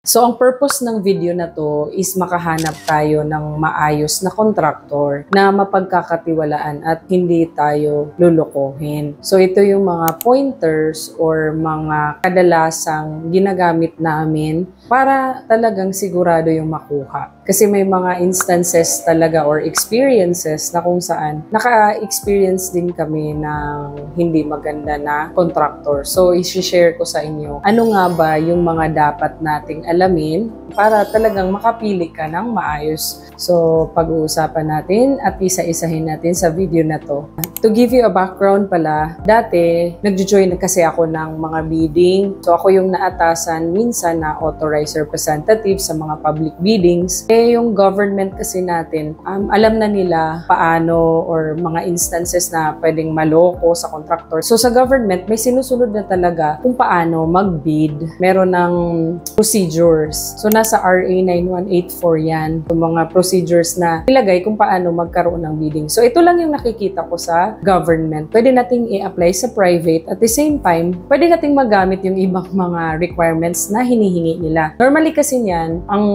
So, ang purpose ng video na to is makahanap tayo ng maayos na kontraktor na mapagkakatiwalaan at hindi tayo lulukohin. So, ito yung mga pointers or mga kadalasang ginagamit namin para talagang sigurado yung makuha. Kasi may mga instances talaga or experiences na kung saan naka-experience din kami ng hindi maganda na kontraktor. So, isi-share ko sa inyo ano nga ba yung mga dapat nating alamin para talagang makapili ka ng maayos. So, pag-uusapan natin at isa-isahin natin sa video na to. To give you a background pala, dati nagjo-join kasi ako ng mga bidding. So, ako yung naatasan minsan na authorized representative sa mga public biddings. Yung government kasi natin, alam na nila paano or mga instances na pwedeng maloko sa contractor. So, sa government, may sinusunod na talaga kung paano mag-bid. Meron ng procedures. So, nasa RA 9184 yan. Yung mga procedures na nilagay kung paano magkaroon ng bidding. So, ito lang yung nakikita ko sa government. Pwede nating i-apply sa private. At the same time, pwede nating magamit yung ibang mga requirements na hinihingi nila. Normally kasi niyan, ang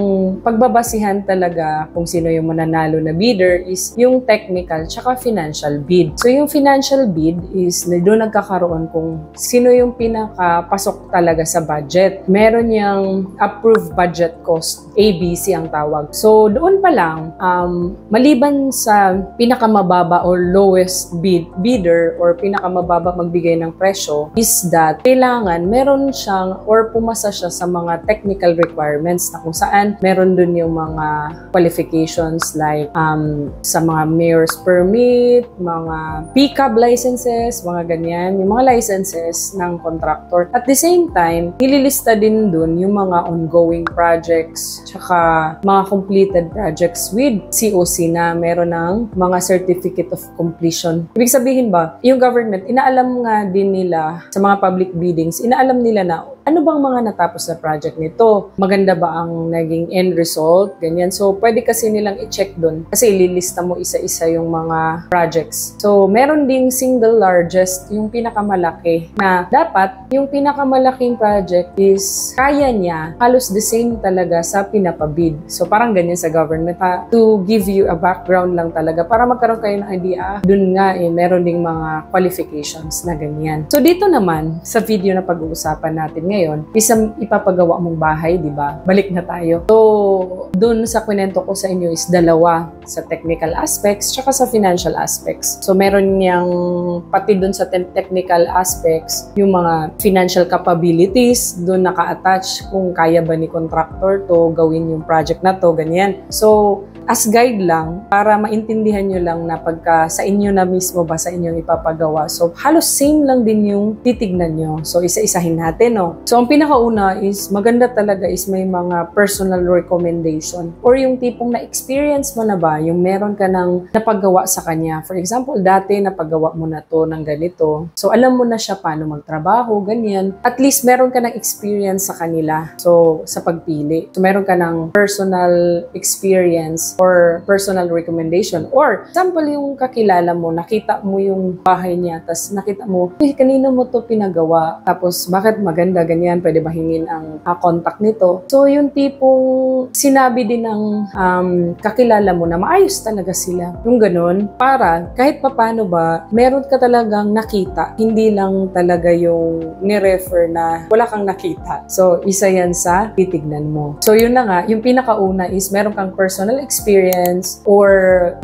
pagbabasihan talaga kung sino yung mananalo na bidder is yung technical tsaka financial bid. So, yung financial bid is doon nagkakaroon kung sino yung pinakapasok talaga sa budget. Meron yung approved budget cost, ABC ang tawag. So, doon pa lang, maliban sa pinakamababa or lowest bidder or pinakamababa magbigay ng presyo, is that kailangan meron siyang or pumasa siya sa mga technical requirements na kung saan meron dun yung mga qualifications like sa mga mayor's permit, mga PCAB licenses, mga ganyan, yung mga licenses ng contractor. At the same time, nililista din dun yung mga ongoing projects, tsaka mga completed projects with COC na meron ng mga certificate of completion. Ibig sabihin ba, yung government, inaalam nga din nila sa mga public biddings, inaalam nila na ano bang mga natapos na project nito? Maganda ba ang naging end result? Ganyan. So, pwede kasi nilang i-check dun. Kasi ililista mo isa-isa yung mga projects. So, meron ding single largest, yung pinakamalaki, na dapat yung pinakamalaking project is kaya niya halos the same talaga sa pinapabid. So, parang ganyan sa government. To give you a background lang talaga para magkaroon kayo ng idea, dun nga meron ding mga qualifications na ganyan. So, dito naman, sa video na pag-uusapan natin ngayon, isang ipapagawa mong bahay, di ba? Balik na tayo. So, dun sa kwento ko sa inyo is dalawa, sa technical aspects tsaka sa financial aspects. So, meron niyang pati dun sa technical aspects, yung mga financial capabilities, dun naka-attach kung kaya ba ni contractor to gawin yung project na to, ganyan. So, as guide lang, para maintindihan nyo lang na pagka sa inyo na mismo ba sa inyong ipapagawa. So, halos same lang din yung titignan nyo. So, isa-isahin natin, no? So, ang pinakauna is, maganda talaga is may mga personal recommendation or yung tipong na-experience mo na ba, yung meron ka ng napagawa sa kanya. For example, dati napagawa mo na to ng ganito. So, alam mo na siya paano magtrabaho, ganyan. At least, meron ka ng experience sa kanila. So, sa pagpili. So, meron ka ng personal experience or personal recommendation. Or, example, yung kakilala mo, nakita mo yung bahay niya, tapos nakita mo, kanino mo to pinagawa? Tapos, bakit maganda, ganyan, pwede ba hingin ang contact nito? So, yung tipong sinabi din ng kakilala mo na maayos talaga sila. Yung ganun, para kahit papano ba, meron ka talagang nakita, hindi lang talaga yung ni-refer na wala kang nakita. So, isa yan sa titignan mo. So, yun na nga, yung pinakauna is meron kang personal experience or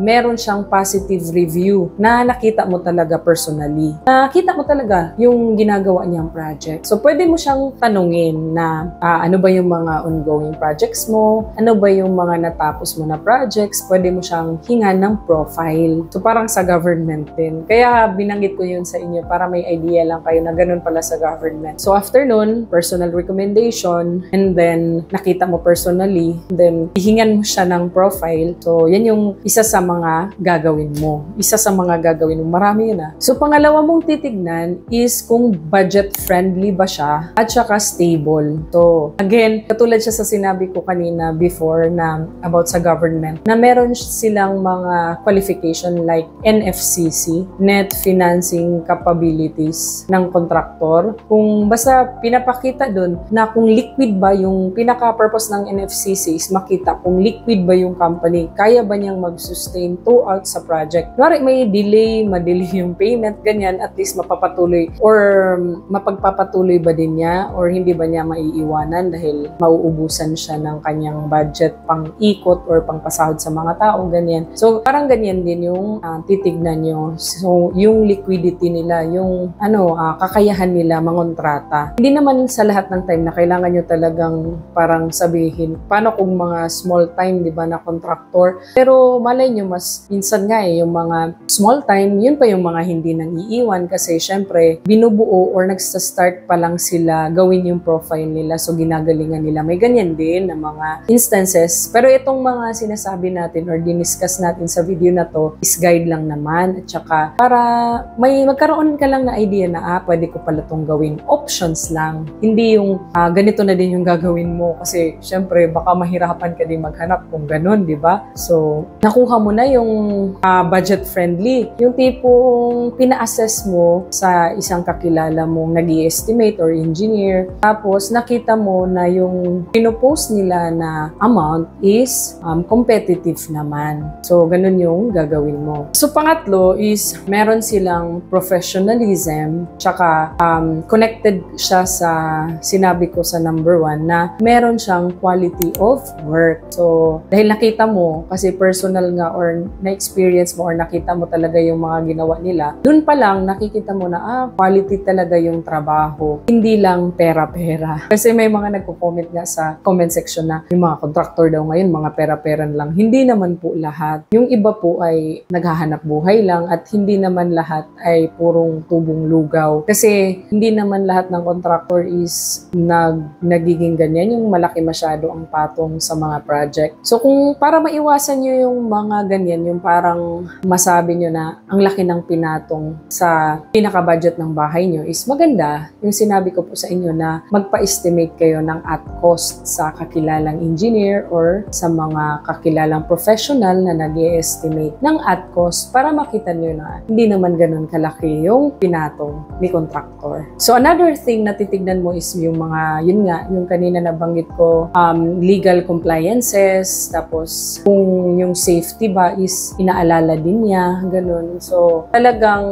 meron siyang positive review na nakita mo talaga personally. Nakita mo talaga yung ginagawa niyang project. So, pwede mo siyang tanungin na ano ba yung mga ongoing projects mo? Ano ba yung mga natapos mo na projects? Pwede mo siyang hingan ng profile. So, parang sa government din. Kaya binanggit ko yun sa inyo para may idea lang kayo na ganun pala sa government. So, after nun, personal recommendation, and then nakita mo personally, then hihingan mo siya ng profile. So, yan yung isa sa mga gagawin mo. Isa sa mga gagawin mo. Marami yun. So, pangalawa mong titignan is kung budget friendly ba siya at at saka stable. So, again, katulad siya sa sinabi ko kanina before na about sa government, na meron silang mga qualification like NFCC, Net Financing Capabilities ng contractor. Kung basta pinapakita dun na kung liquid ba yung pinaka-purpose ng NFCC is makita kung liquid ba yung company, kaya ba niyang mag-sustain throughout sa project. Kunwari may delay, ma-delay yung payment, ganyan, at least mapapatuloy or mapagpapatuloy ba din niya or hindi ba niya maiiwanan dahil mauubusan siya ng kanyang budget pang ikot or pang pasahod sa mga tao, ganyan. So, parang ganyan din yung titignan nyo. So, yung liquidity nila, yung kakayahan nila mangontrata. Hindi naman sa lahat ng time na kailangan nyo talagang parang sabihin, paano kung mga small time, di ba, na contractor? Pero malay nyo, mas minsan nga yung mga small time, yun pa yung mga hindi nang iiwan kasi syempre, binubuo or nagsa-start pa lang sila gawin yung profile nila. So, ginagalingan nila. May ganyan din na mga instances. Pero itong mga sinasabi natin or diniscuss natin sa video na to is guide lang naman. At saka, para may magkaroon ka lang na idea na, pwede ko pala itong gawin. Options lang. Hindi yung ganito na din yung gagawin mo. Kasi, syempre, baka mahirapan ka din maghanap kung ganun, di ba? So, nakuha mo na yung budget-friendly. Yung tipong pina-assess mo sa isang kakilala mong nag-i-estimate or engineer. Tapos, nakita mo na yung pinopost nila na amount is competitive naman. So, ganun yung gagawin mo. So, pangatlo is meron silang professionalism tsaka connected siya sa sinabi ko sa number 1 na meron siyang quality of work. So, dahil nakita mo, kasi personal nga or na-experience mo or nakita mo talaga yung mga ginawa nila, dun pa lang nakikita mo na quality talaga yung trabaho. Hindi lang pera-pera. Kasi may mga nagko-comment nga sa comment section na yung mga contractor daw ngayon, mga pera-peran lang. Hindi naman po lahat. Yung iba po ay naghahanap buhay lang at hindi naman lahat ay purong tubong lugaw. Kasi hindi naman lahat ng contractor is nagiging ganyan, yung malaki masyado ang patong sa mga project. So kung para maiwasan nyo yung mga ganyan, yung parang masabi nyo na ang laki ng pinatong sa pinaka-budget ng bahay nyo is maganda yung sinabi ko po sa inyo na magpa-estimate kayo ng at cost sa kakilalang engineer or sa mga kakilalang professional na nag-i-estimate ng at cost para makita nyo na hindi naman ganun kalaki yung pinatong ni contractor. So another thing na titignan mo is yung mga, yun nga, yung kanina nabanggit ko, legal compliances, tapos kung yung safety ba is inaalala din niya, ganun. So talagang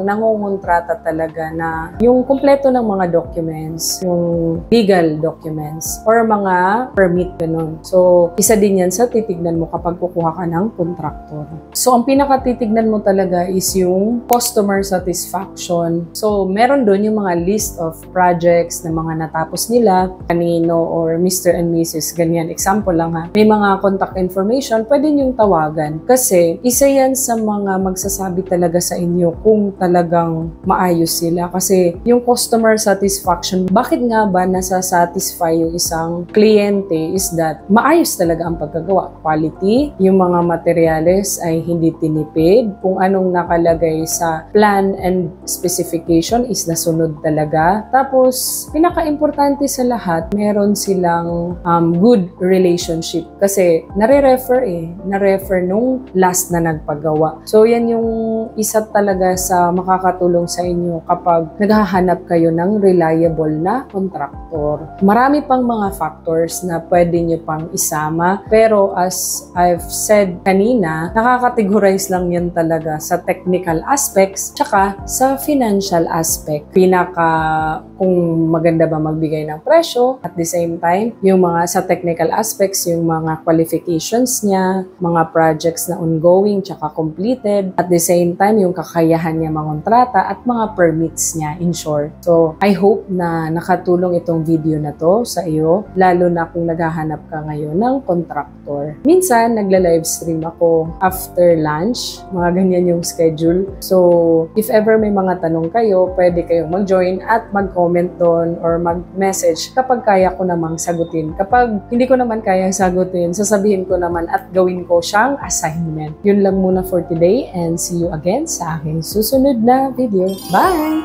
nangungontrata talaga na yung kumpleto ng mga documents, yung legal documents, or mga permit, ganun. So, isa din yan sa titignan mo kapag kukuha ka ng contractor. So, ang pinakatitignan mo talaga is yung customer satisfaction. So, meron doon yung mga list of projects na mga natapos nila, kanino or Mr. and Mrs. ganyan. Example lang ha. May mga contact information, pwede niyong tawagan. Kasi, isa yan sa mga magsasabi talaga sa inyo kung talagang maayos sila. Kasi, yung customer satisfaction, bakit nga ba nasa-satisfy yung isang kliyente is that maayos talaga ang pagkagawa. Quality, yung mga materyales ay hindi tinipid. Kung anong nakalagay sa plan and specification is nasunod talaga. Tapos, pinaka-importante sa lahat, meron silang good relationship. Kasi, nare-refer nung last na nagpagawa. So, yan yung isa talaga sa makakatulong sa inyo kapag naghahanap kayo ng reliable na contractor. Marami pang mga factors na pwede nyo pang isama, pero as I've said kanina, nakakategorize lang yan talaga sa technical aspects tsaka sa financial aspect. Kung maganda ba magbigay ng presyo, at the same time, yung mga sa technical aspects, yung mga qualifications niya, mga projects na ongoing tsaka completed, at the same time, yung kakayahan niya mangontrata at mga permits niya, in short. So, I hope na nakatulong itong video na to sa iyo, lalo na kung naghahanap ka ngayon ng contractor. Minsan, nagla-livestream ako after lunch, mga ganyan yung schedule. So, if ever may mga tanong kayo, pwede kayong mag-join at mag-comment doon or mag-message kapag kaya ko namang sagutin. Kapag hindi ko naman kaya sagutin, sasabihin ko naman at gawin ko siyang assignment. Yun lang muna for today and see you again sa aking susunod na video. Bye!